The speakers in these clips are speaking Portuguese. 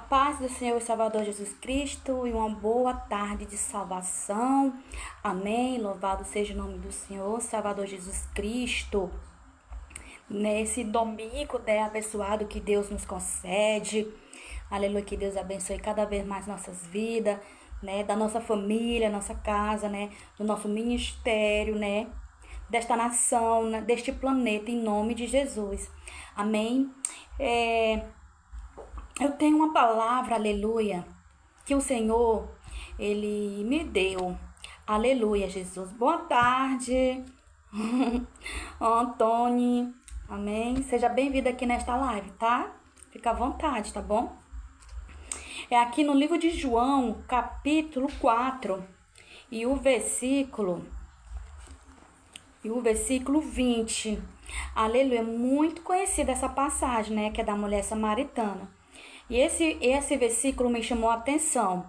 paz do Senhor e Salvador Jesus Cristo e uma boa tarde de salvação. Amém. Louvado seja o nome do Senhor, Salvador Jesus Cristo. Nesse domingo, abençoado que Deus nos concede. Aleluia, que Deus abençoe cada vez mais nossas vidas, da nossa família, nossa casa, do nosso ministério, desta nação, deste planeta, em nome de Jesus. Amém. Eu tenho uma palavra, aleluia, que o Senhor, Ele me deu. Aleluia, Jesus. Boa tarde, Antônio. Amém. Seja bem-vindo aqui nesta live, tá? Fica à vontade, tá bom? É aqui no livro de João, capítulo 4, e o versículo 20. Aleluia. Muito conhecida essa passagem, que é da mulher samaritana. E esse versículo me chamou a atenção.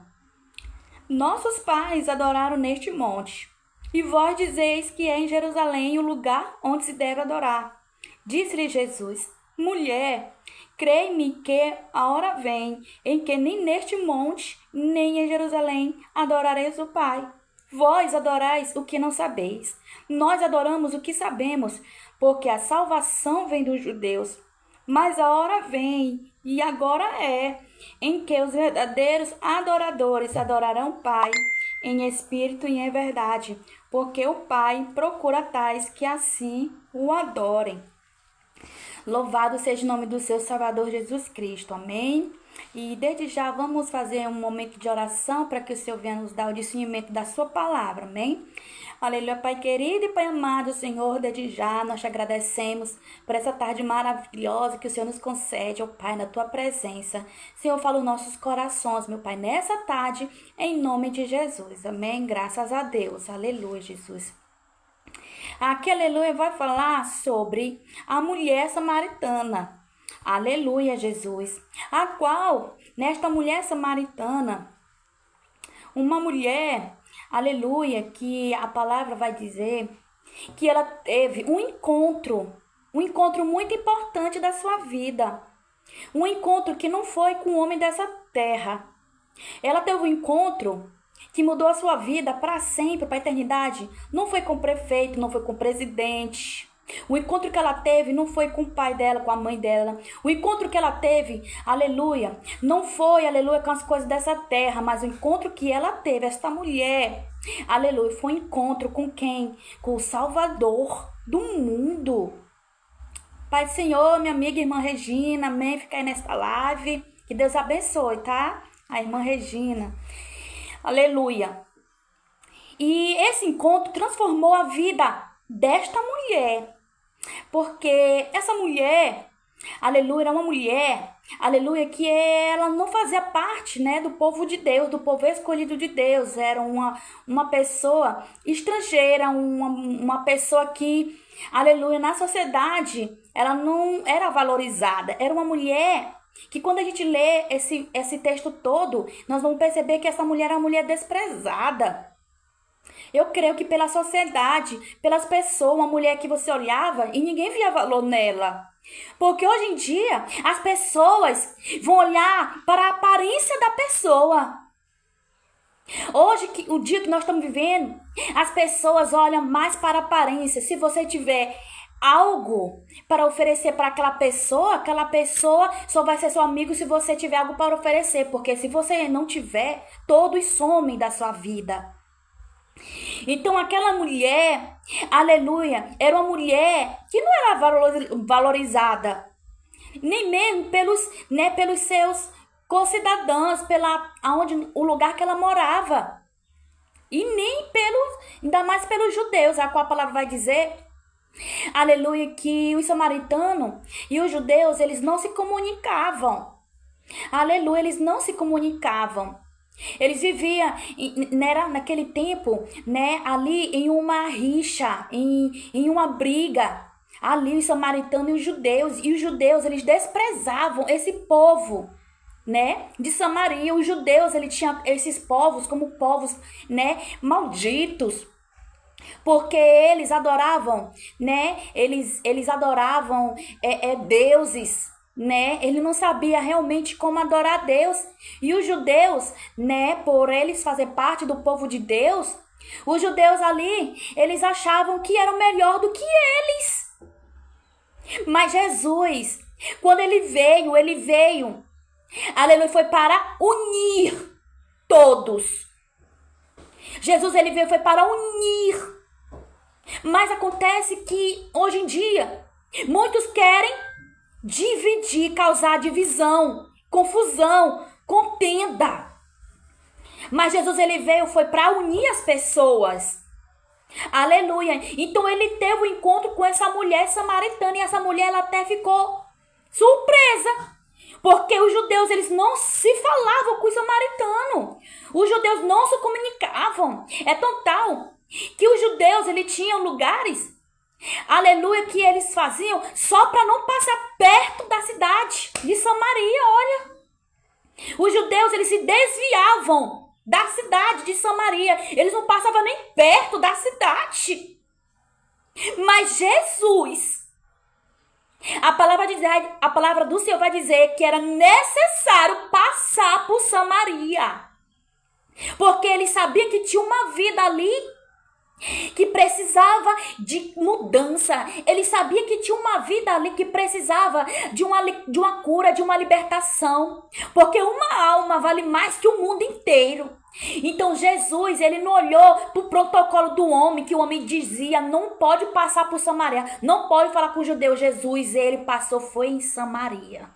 Nossos pais adoraram neste monte, e vós dizeis que é em Jerusalém o lugar onde se deve adorar. Disse-lhe Jesus: mulher, crê-me que a hora vem em que nem neste monte, nem em Jerusalém adorareis o Pai. Vós adorais o que não sabeis. Nós adoramos o que sabemos, porque a salvação vem dos judeus. Mas a hora vem, e agora é, em que os verdadeiros adoradores adorarão o Pai em espírito e em verdade, porque o Pai procura tais que assim o adorem. Louvado seja o nome do seu Salvador Jesus Cristo. Amém? E desde já vamos fazer um momento de oração para que o Senhor venha nos dar o discernimento da sua palavra. Amém? Aleluia, Pai querido e Pai amado, Senhor, desde já nós te agradecemos por essa tarde maravilhosa que o Senhor nos concede, ó Pai, na tua presença. Senhor, fala os nossos corações, meu Pai, nessa tarde, em nome de Jesus. Amém? Graças a Deus. Aleluia, Jesus. Aqui, aleluia, vai falar sobre a mulher samaritana. Aleluia, Jesus. A qual, nesta mulher samaritana, uma mulher, aleluia, que a palavra vai dizer que ela teve um encontro muito importante da sua vida. Um encontro que não foi com o homem dessa terra. Ela teve um encontro que mudou a sua vida para sempre, para a eternidade. Não foi com o prefeito, não foi com o presidente. O encontro que ela teve não foi com o pai dela, com a mãe dela. O encontro que ela teve, aleluia, não foi, aleluia, com as coisas dessa terra, mas o encontro que ela teve, esta mulher, aleluia, foi um encontro com quem? Com o Salvador do mundo. Pai do Senhor, minha amiga irmã Regina, amém, fica aí nesta live. Que Deus abençoe, tá? A irmã Regina. Aleluia. E esse encontro transformou a vida desta mulher. Porque essa mulher, aleluia, era uma mulher, aleluia, que ela não fazia parte, do povo de Deus, do povo escolhido de Deus. Era uma pessoa estrangeira, uma pessoa que, aleluia, na sociedade, ela não era valorizada. Era uma mulher que quando a gente lê esse texto todo, nós vamos perceber que essa mulher era uma mulher desprezada. Eu creio que pela sociedade, pelas pessoas, uma mulher que você olhava e ninguém via valor nela. Porque hoje em dia, as pessoas vão olhar para a aparência da pessoa. Hoje, o dia que nós estamos vivendo, as pessoas olham mais para a aparência. Se você tiver algo para oferecer para aquela pessoa só vai ser seu amigo se você tiver algo para oferecer. Porque se você não tiver, todos somem da sua vida. Então aquela mulher, aleluia, era uma mulher que não era valorizada, nem mesmo pelos seus concidadãos, o lugar que ela morava, e nem ainda mais pelos judeus, a qual a palavra vai dizer, aleluia, que os samaritanos e os judeus, eles não se comunicavam, aleluia, eles não se comunicavam. Eles viviam, naquele tempo, ali em uma rixa, em uma briga. Ali os samaritanos e os judeus, eles desprezavam esse povo, de Samaria. Os judeus, eles tinham esses povos como povos, malditos. Porque eles adoravam, eles adoravam deuses, né? Ele não sabia realmente como adorar a Deus. E os judeus, né, por eles fazer parte do povo de Deus, os judeus ali, eles achavam que eram melhor do que eles. Mas Jesus, quando ele veio, aleluia, foi para unir todos. Jesus, ele veio, foi para unir. Mas acontece que, hoje em dia, muitos querem dividir, causar divisão, confusão, contenda. Mas Jesus, ele veio, foi para unir as pessoas. Aleluia. Então ele teve um encontro com essa mulher samaritana, e essa mulher, ela até ficou surpresa, porque os judeus, eles não se falavam com os samaritanos. Os judeus não se comunicavam. É tão tal que os judeus, eles tinham lugares, aleluia, que eles faziam só para não passar perto da cidade de Samaria. Olha, os judeus, eles se desviavam da cidade de Samaria. Eles não passavam nem perto da cidade. Mas Jesus, a palavra do Senhor vai dizer que era necessário passar por Samaria, porque ele sabia que tinha uma vida ali que precisava de mudança. Ele sabia que tinha uma vida ali que precisava de uma cura, de uma libertação, porque uma alma vale mais que o mundo inteiro. Então Jesus, ele não olhou para o protocolo do homem, que o homem dizia, não pode passar por Samaria, não pode falar com o judeu. Jesus, ele passou, foi em Samaria,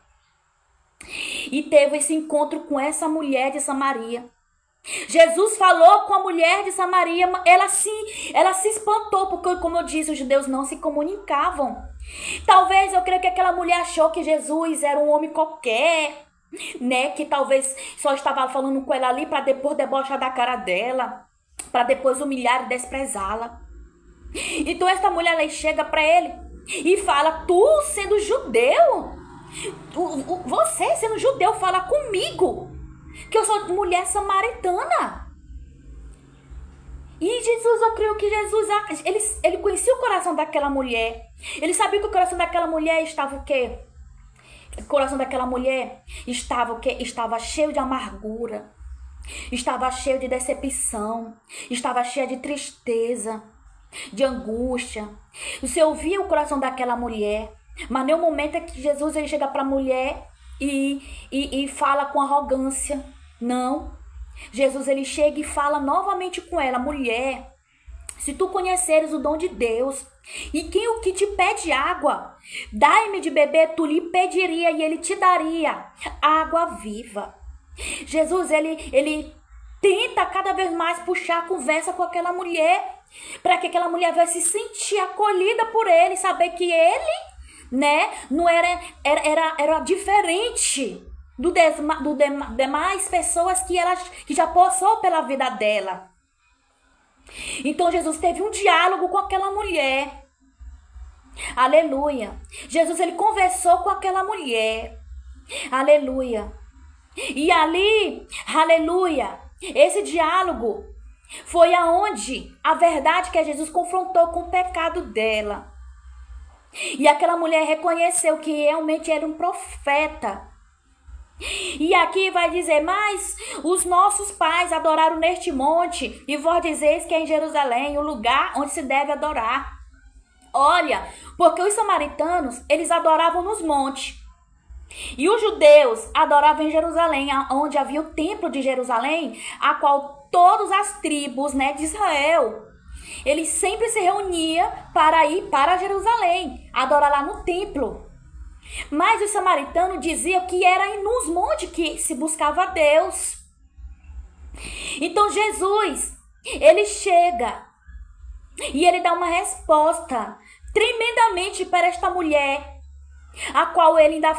e teve esse encontro com essa mulher de Samaria. Jesus falou com a mulher de Samaria, ela se espantou, porque, como eu disse, os judeus não se comunicavam. Talvez, eu creio que aquela mulher achou que Jesus era um homem qualquer, né, que talvez só estava falando com ela ali para depois debochar da cara dela, para depois humilhar e desprezá-la. Então esta mulher, ela chega para ele e fala: tu sendo judeu, você sendo judeu, fala comigo que eu sou mulher samaritana. E Jesus, eu creio que Jesus, ele conhecia o coração daquela mulher. Ele sabia que o coração daquela mulher estava o quê? O coração daquela mulher estava o quê? Estava cheio de amargura, estava cheio de decepção, estava cheio de tristeza, de angústia. Você ouvia o coração daquela mulher, mas nem o momento é que Jesus, ele chega para a mulher e fala com arrogância. Não. Jesus, ele chega e fala novamente com ela: mulher, se tu conheceres o dom de Deus, e quem o que te pede água, dai-me de beber, tu lhe pediria e ele te daria água viva. Jesus, ele tenta cada vez mais puxar a conversa com aquela mulher, para que aquela mulher vai se sentir acolhida por ele, saber que ele, né, não era diferente do demais pessoas que já passou pela vida dela. Então Jesus teve um diálogo com aquela mulher. Aleluia. Jesus, ele conversou com aquela mulher. Aleluia. E ali, aleluia, esse diálogo foi aonde a verdade que Jesus confrontou com o pecado dela. E aquela mulher reconheceu que realmente era um profeta. E aqui vai dizer: mas os nossos pais adoraram neste monte, e vós dizeis que é em Jerusalém o lugar onde se deve adorar. Olha, porque os samaritanos, eles adoravam nos montes, e os judeus adoravam em Jerusalém, onde havia o templo de Jerusalém, a qual todas as tribos, né, de Israel, eles sempre se reuniam para ir para Jerusalém, adorar lá no templo. Mas os samaritanos diziam que era nos montes que se buscava Deus. Então Jesus, ele chega e ele dá uma resposta tremendamente para esta mulher, a qual ele ainda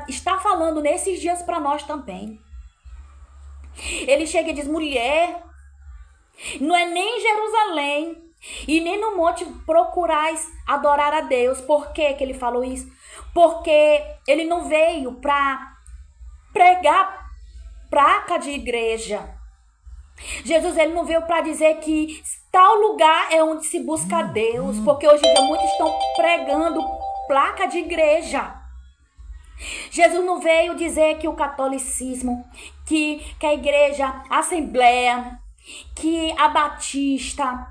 está falando nesses dias para nós também. Ele chega e diz: mulher, não é nem em Jerusalém e nem no monte procurais adorar a Deus. Por que ele falou isso? Porque ele não veio para pregar placa de igreja. Jesus, ele não veio para dizer que tal lugar é onde se busca a Deus, porque hoje em dia muitos estão pregando placa de igreja. Jesus não veio dizer que o catolicismo, que a igreja, a assembleia, que a batista,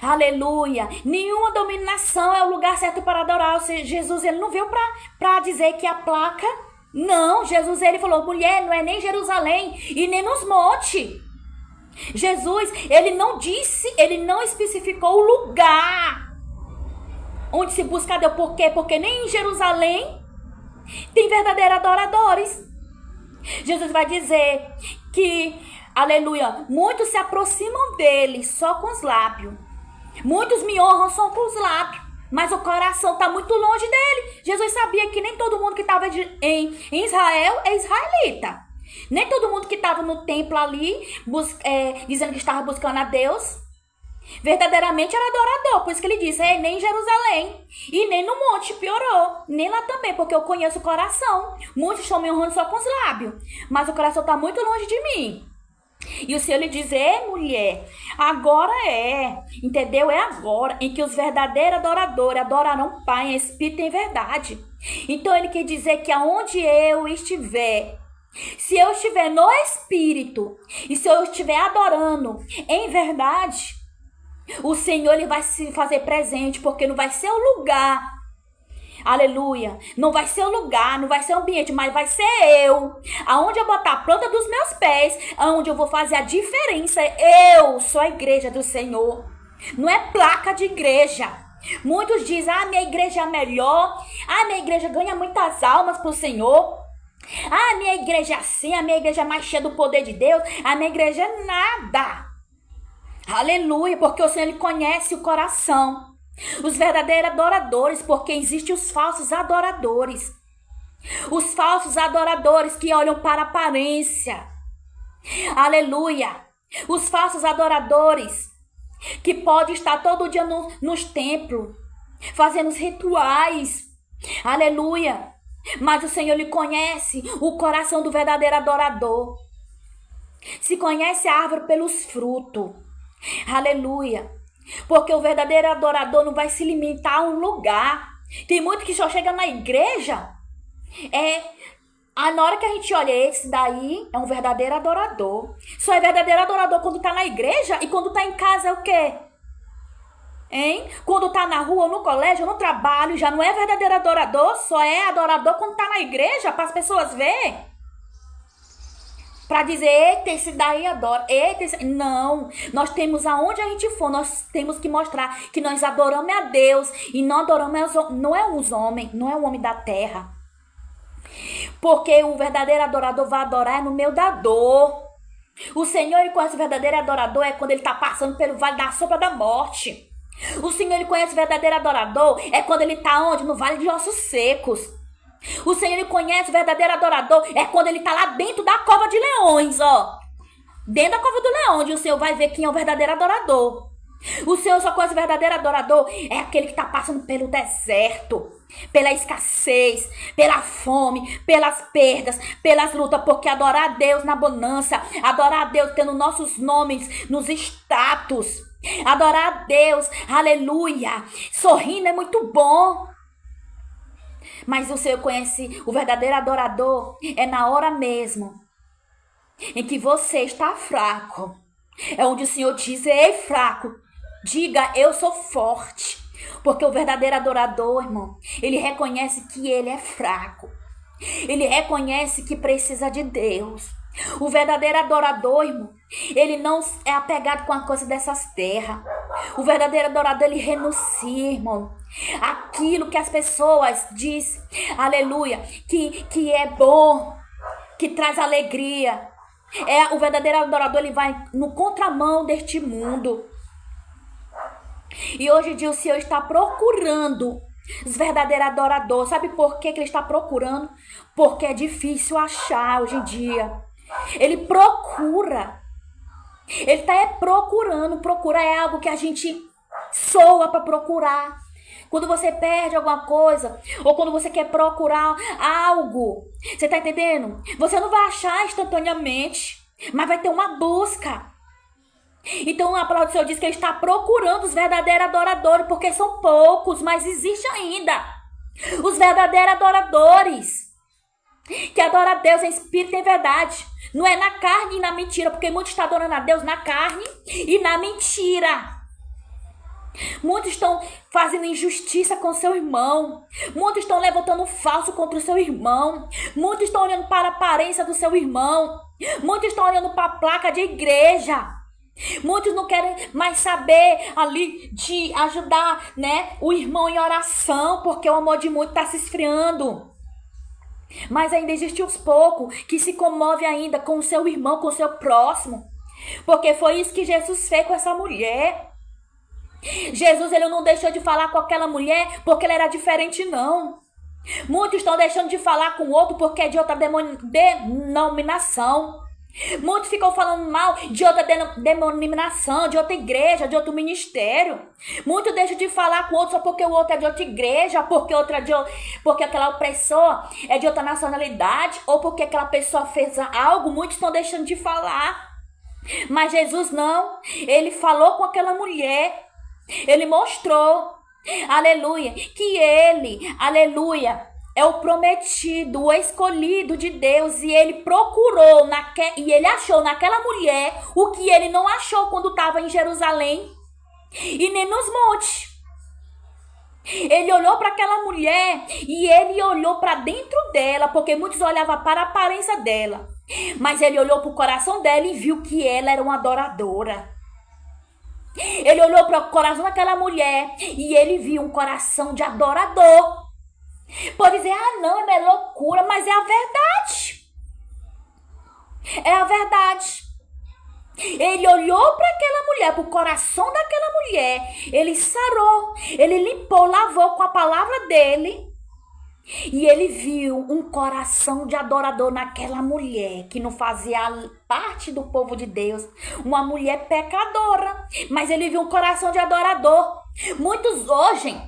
aleluia, nenhuma dominação é o lugar certo para adorar. Ou seja, Jesus, ele não veio para dizer que a placa, não. Jesus, ele falou, mulher, não é nem Jerusalém e nem nos montes. Jesus, ele não disse, ele não especificou o lugar onde se busca a Deus. Por quê? Porque nem em Jerusalém tem verdadeiros adoradores. Jesus vai dizer que, aleluia, muitos se aproximam dele só com os lábios. Muitos me honram só com os lábios, mas o coração está muito longe dele. Jesus sabia que nem todo mundo que estava em Israel é israelita. Nem todo mundo que estava no templo ali, dizendo que estava buscando a Deus, verdadeiramente era adorador. Por isso que ele disse, nem em Jerusalém e nem no monte, piorou. Nem lá também, porque eu conheço o coração. Muitos estão me honrando só com os lábios, mas o coração está muito longe de mim. E o Senhor lhe diz, mulher, agora entendeu? É agora em que os verdadeiros adoradores adorarão o Pai em espírito e em verdade. Então ele quer dizer que aonde eu estiver, se eu estiver no espírito e se eu estiver adorando em verdade, o Senhor, ele vai se fazer presente, porque não vai ser o lugar, aleluia, não vai ser o lugar, não vai ser o ambiente, mas vai ser eu, aonde eu botar a planta dos meus pés, aonde eu vou fazer a diferença. Eu sou a igreja do Senhor, não é placa de igreja. Muitos dizem, minha igreja é a melhor, minha igreja ganha muitas almas pro Senhor, minha igreja é assim, a minha igreja é mais cheia do poder de Deus, a minha igreja é nada. Aleluia, porque o Senhor, ele conhece o coração. Os verdadeiros adoradores, porque existem os falsos adoradores. Os falsos adoradores que olham para a aparência. Aleluia. Os falsos adoradores que podem estar todo dia nos templos, fazendo os rituais. Aleluia. Mas o Senhor, ele conhece o coração do verdadeiro adorador. Se conhece a árvore pelos frutos. Aleluia. Porque o verdadeiro adorador não vai se limitar a um lugar. Tem muito que só chega na igreja. Na hora que a gente olha, esse daí é um verdadeiro adorador. Só é verdadeiro adorador quando tá na igreja. E quando tá em casa é o quê? Quando tá na rua, ou no colégio, ou no trabalho, já não é verdadeiro adorador. Só é adorador quando tá na igreja, para as pessoas verem. Para dizer, eita, esse daí adora, eita, esse... Não, nós temos aonde a gente for, nós temos que mostrar que nós adoramos a Deus e não adoramos, não é os homens, não é o homem da terra. Porque o verdadeiro adorador vai adorar no meio da dor. O Senhor, ele conhece o verdadeiro adorador quando ele está passando pelo vale da sombra da morte. O Senhor, ele conhece o verdadeiro adorador quando ele está onde? No vale de ossos secos. O Senhor, ele conhece o verdadeiro adorador quando ele está lá dentro da cova de leões, dentro da cova do leão, onde o Senhor vai ver quem é o verdadeiro adorador. O Senhor só conhece o verdadeiro adorador aquele que está passando pelo deserto, pela escassez, pela fome, pelas perdas, pelas lutas, porque adorar a Deus na bonança, adorar a Deus tendo nossos nomes nos status, adorar a Deus, aleluia, sorrindo é muito bom. Mas o Senhor conhece o verdadeiro adorador na hora mesmo em que você está fraco. É onde o Senhor diz, ei fraco, diga eu sou forte. Porque o verdadeiro adorador, irmão, ele reconhece que ele é fraco. Ele reconhece que precisa de Deus. O verdadeiro adorador, irmão, ele não é apegado com a coisa dessas terras. O verdadeiro adorador, ele renuncia, irmão, aquilo que as pessoas dizem, aleluia, que é bom, que traz alegria. O verdadeiro adorador, ele vai no contramão deste mundo. E hoje em dia o Senhor está procurando os verdadeiros adoradores. Sabe por que ele está procurando? Porque é difícil achar hoje em dia. Ele procura. Ele está procurando. Procura é algo que a gente soa para procurar. Quando você perde alguma coisa, ou quando você quer procurar algo, você está entendendo? Você não vai achar instantaneamente, mas vai ter uma busca. Então a palavra do Senhor diz que ele está procurando os verdadeiros adoradores, porque são poucos, mas existe ainda. Os verdadeiros adoradores, que adoram a Deus em espírito e em verdade. Não é na carne e na mentira, porque muitos estão adorando a Deus na carne e na mentira. Muitos estão fazendo injustiça com seu irmão. Muitos estão levantando falso contra o seu irmão. Muitos estão olhando para a aparência do seu irmão. Muitos estão olhando para a placa de igreja. Muitos não querem mais saber ali de ajudar, né, o irmão em oração, porque o amor de muitos está se esfriando. Mas ainda existem uns poucos que se comovem ainda com o seu irmão, com o seu próximo. Porque foi isso que Jesus fez com essa mulher. Jesus, ele não deixou de falar com aquela mulher porque ele era diferente, não. Muitos estão deixando de falar com o outro porque é de outra denominação. Muitos ficam falando mal de outra denominação, de outra igreja, de outro ministério. Muitos deixam de falar com o outro só porque o outro é de outra igreja, porque aquela pessoa é de outra nacionalidade, ou porque aquela pessoa fez algo. Muitos estão deixando de falar. Mas Jesus não. Ele falou com aquela mulher. Ele mostrou, aleluia, que ele, aleluia, é o prometido, o escolhido de Deus. E ele procurou, e ele achou naquela mulher o que ele não achou quando estava em Jerusalém e nem nos montes. Ele olhou para aquela mulher e ele olhou para dentro dela, porque muitos olhavam para a aparência dela. Mas ele olhou para o coração dela e viu que ela era uma adoradora. Ele olhou para o coração daquela mulher e ele viu um coração de adorador. Pode dizer, não, é loucura, mas é a verdade. É a verdade. Ele olhou para aquela mulher, para o coração daquela mulher. Ele sarou, ele limpou, lavou com a palavra dele. E ele viu um coração de adorador naquela mulher, que não fazia parte do povo de Deus. Uma mulher pecadora. Mas ele viu um coração de adorador. Muitos hoje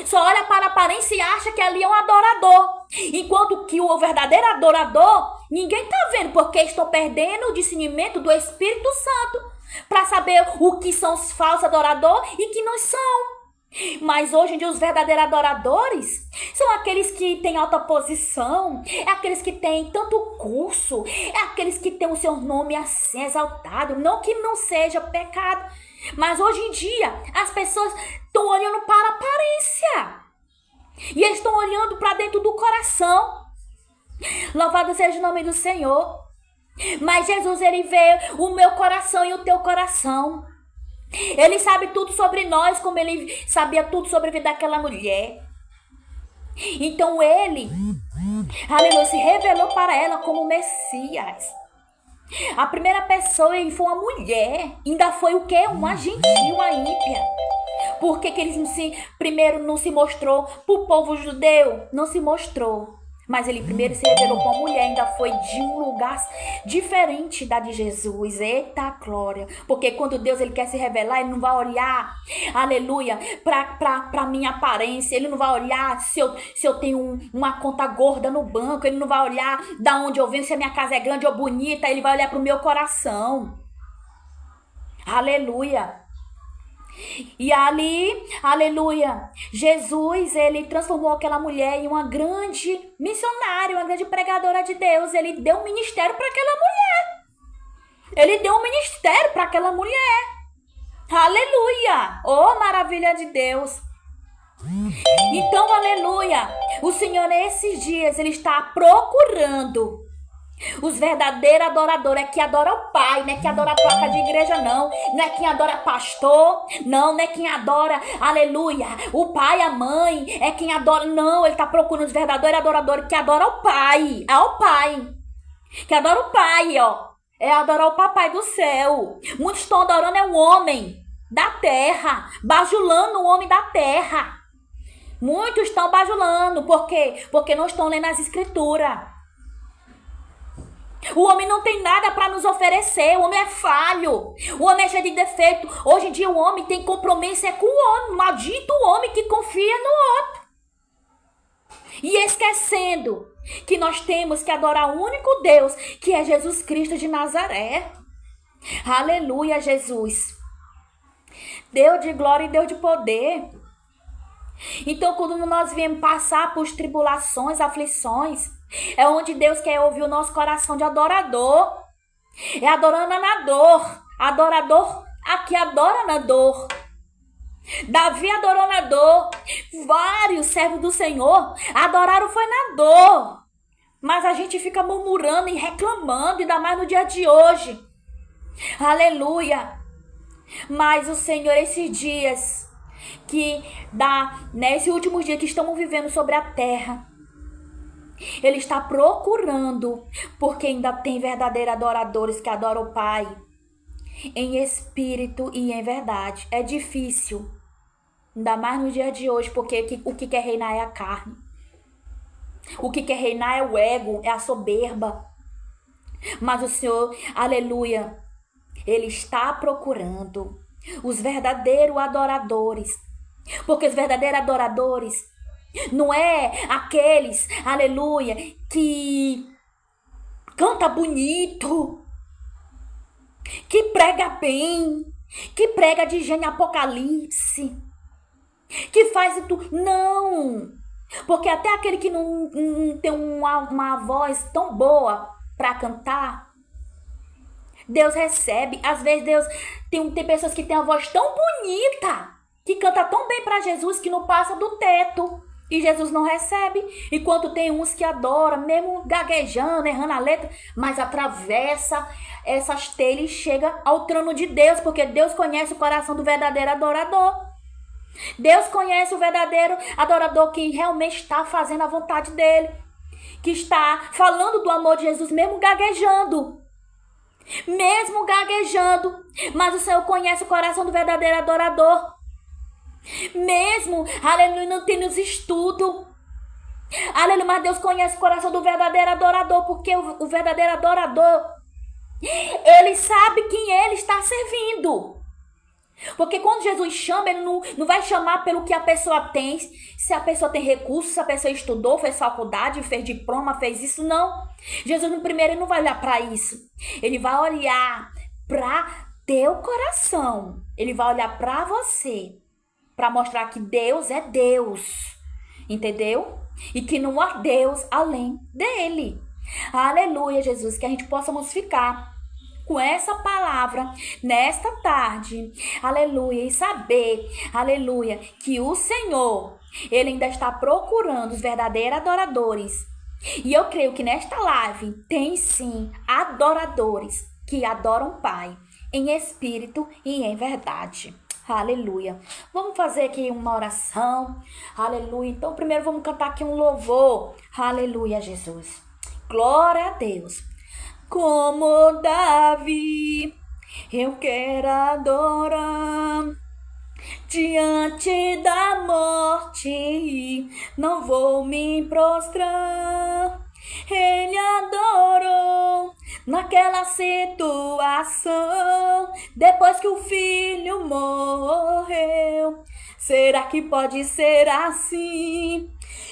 só olham para a aparência e acham que ali é um adorador. Enquanto que o verdadeiro adorador, ninguém está vendo, porque estão perdendo o discernimento do Espírito Santo para saber o que são os falsos adoradores e que não são. Mas hoje em dia os verdadeiros adoradores são aqueles que têm alta posição, é aqueles que têm tanto curso, é aqueles que têm o seu nome assim exaltado. Não que não seja pecado, mas hoje em dia as pessoas estão olhando para a aparência e eles estão olhando para dentro do coração. Louvado seja o nome do Senhor. Mas Jesus, ele vê o meu coração e o teu coração. Ele sabe tudo sobre nós, como ele sabia tudo sobre a vida daquela mulher. Então ele, aleluia, se revelou para ela como Messias. A primeira pessoa ele foi uma mulher. Ainda foi o quê? Uma gentil, uma ímpia. Por que ele primeiro não se mostrou para o povo judeu? Não se mostrou. Mas ele primeiro se revelou com uma mulher, ainda foi de um lugar diferente da de Jesus. Eita glória! Porque quando Deus ele quer se revelar, ele não vai olhar, aleluia, para minha aparência. Ele não vai olhar se eu tenho uma conta gorda no banco. Ele não vai olhar da onde eu venho, se a minha casa é grande ou bonita. Ele vai olhar para o meu coração. Aleluia! E ali, aleluia, Jesus, ele transformou aquela mulher em uma grande missionária, uma grande pregadora de Deus. Ele deu um ministério para aquela mulher. Ele deu um ministério para aquela mulher. Aleluia! Oh, maravilha de Deus! Então, aleluia, o Senhor nesses dias, ele está procurando os verdadeiros adoradores, é que adora o Pai, não é que adora a placa de igreja, não. Não é quem adora pastor, não é quem adora, aleluia, o pai, a mãe, é quem adora, não. Ele está procurando os verdadeiros adoradores que adoram o Pai, é o Pai, que adora o Pai, ó. É adorar o Papai do céu. Muitos estão adorando o homem da terra, bajulando o homem da terra. Muitos estão bajulando, por quê? Porque não estão lendo as escrituras. O homem não tem nada para nos oferecer. O homem é falho. O homem é cheio de defeito. Hoje em dia o homem tem compromisso com o homem. Maldito o homem que confia no outro. E esquecendo que nós temos que adorar o único Deus, que é Jesus Cristo de Nazaré. Aleluia, Jesus. Deus de glória e Deus de poder. Então, quando nós viemos passar por tribulações, aflições, é onde Deus quer ouvir o nosso coração de adorador. É adorando na dor. Adorador aqui adora na dor. Davi adorou na dor. Vários servos do Senhor adoraram foi na dor. Mas a gente fica murmurando e reclamando, ainda mais no dia de hoje. Aleluia. Mas o Senhor, esses dias esses últimos dias que estamos vivendo sobre a terra, Ele está procurando, porque ainda tem verdadeiros adoradores que adoram o Pai em espírito e em verdade. É difícil, ainda mais no dia de hoje, porque o que quer reinar é a carne. O que quer reinar é o ego, é a soberba. Mas o Senhor, aleluia, Ele está procurando os verdadeiros adoradores. Porque os verdadeiros adoradores não é aqueles, aleluia, que canta bonito, que prega bem, que prega de Gênesis Apocalipse, que faz tudo. Não! Porque até aquele que não tem uma voz tão boa para cantar, Deus recebe. Às vezes Deus tem pessoas que têm a voz tão bonita, que canta tão bem para Jesus, que não passa do teto. E Jesus não recebe. Enquanto tem uns que adoram, mesmo gaguejando, errando a letra, mas atravessa essas telhas e chega ao trono de Deus, porque Deus conhece o coração do verdadeiro adorador. Deus conhece o verdadeiro adorador que realmente está fazendo a vontade dele, que está falando do amor de Jesus, mesmo gaguejando. Mas o Senhor conhece o coração do verdadeiro adorador. Mesmo, aleluia, não tendo os estudos. Aleluia, mas Deus conhece o coração do verdadeiro adorador, porque o verdadeiro adorador, ele sabe quem ele está servindo. Porque quando Jesus chama, ele não vai chamar pelo que a pessoa tem. Se a pessoa tem recursos, se a pessoa estudou, fez faculdade, fez diploma, fez isso, não. Jesus, no primeiro, ele não vai olhar para isso. Ele vai olhar para teu coração. Ele vai olhar para você, para mostrar que Deus é Deus. Entendeu? E que não há Deus além dele. Aleluia, Jesus, que a gente possamos ficar com essa palavra nesta tarde, aleluia, e saber, aleluia, que o Senhor, Ele ainda está procurando os verdadeiros adoradores. E eu creio que nesta live tem sim adoradores que adoram o Pai em espírito e em verdade. Aleluia. Vamos fazer aqui uma oração. Aleluia. Então, primeiro vamos cantar aqui um louvor. Aleluia, Jesus. Glória a Deus. Como Davi, eu quero adorar diante da morte, não vou me prostrar. Ele adorou naquela situação, depois que o filho morreu. Será que pode ser assim?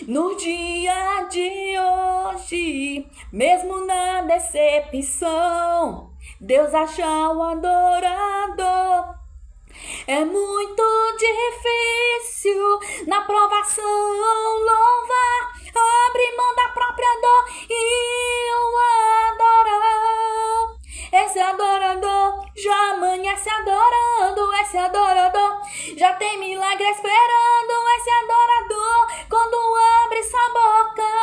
No dia de hoje, mesmo na decepção, Deus acha um adorador. É muito difícil na provação louvar, abrir mão da própria dor e o adorar. Esse adorador já amanhece adorando, esse adorador já tem milagre esperando, esse adorador quando abre sua boca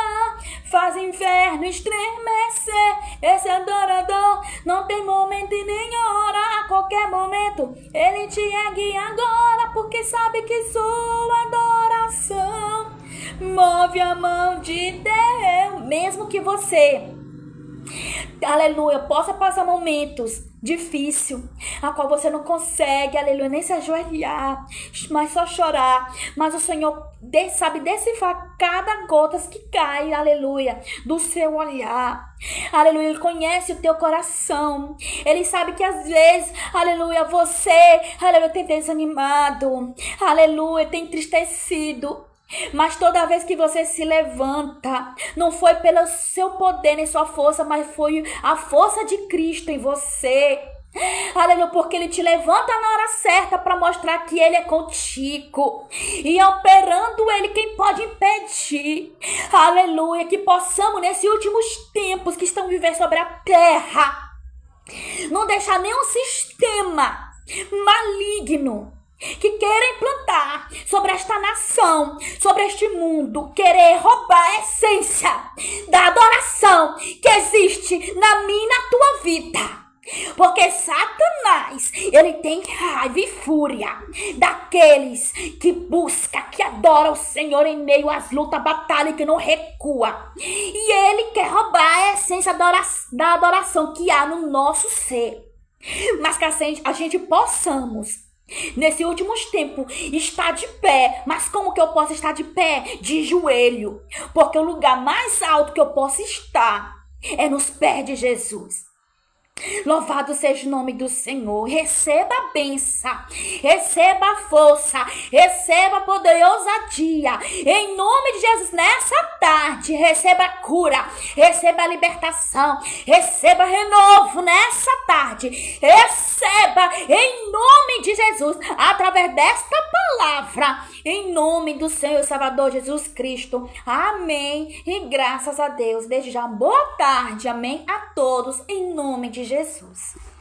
faz o inferno estremecer. Esse adorador não tem momento e nem hora, a qualquer momento ele te ergue agora, porque sabe que sua adoração move a mão de Deus. Mesmo que você, aleluia, possa passar momentos difíceis, a qual você não consegue, aleluia, nem se ajoelhar, mas só chorar. Mas o Senhor sabe decifrar cada gota que cai, aleluia, do seu olhar. Aleluia, Ele conhece o teu coração. Ele sabe que às vezes, aleluia, você, aleluia, tem desanimado, aleluia, tem entristecido. Mas toda vez que você se levanta, não foi pelo seu poder nem sua força, mas foi a força de Cristo em você. Aleluia, porque Ele te levanta na hora certa para mostrar que Ele é contigo. E operando Ele, quem pode impedir? Aleluia, que possamos nesses últimos tempos que estão vivendo sobre a terra, não deixar nenhum sistema maligno que queira implantar sobre esta nação, sobre este mundo, querer roubar a essência da adoração que existe na minha e na tua vida. Porque Satanás, ele tem raiva e fúria daqueles que buscam, que adoram o Senhor em meio às lutas, batalhas, e que não recua. E ele quer roubar a essência da adoração que há no nosso ser. Mas que a gente possamos, nesse últimos tempos, estar de pé. Mas como que eu posso estar de pé? De joelho. Porque o lugar mais alto que eu posso estar é nos pés de Jesus. Louvado seja o nome do Senhor. Receba a bênção, receba a força, receba poder e ousadia. Em nome de Jesus, nessa tarde, receba a cura, receba a libertação, receba renovo nessa tarde. Receba em nome de Jesus, através desta palavra, em nome do Senhor e Salvador Jesus Cristo. Amém. E graças a Deus. Desde já, boa tarde. Amém a todos, em nome de Jesus.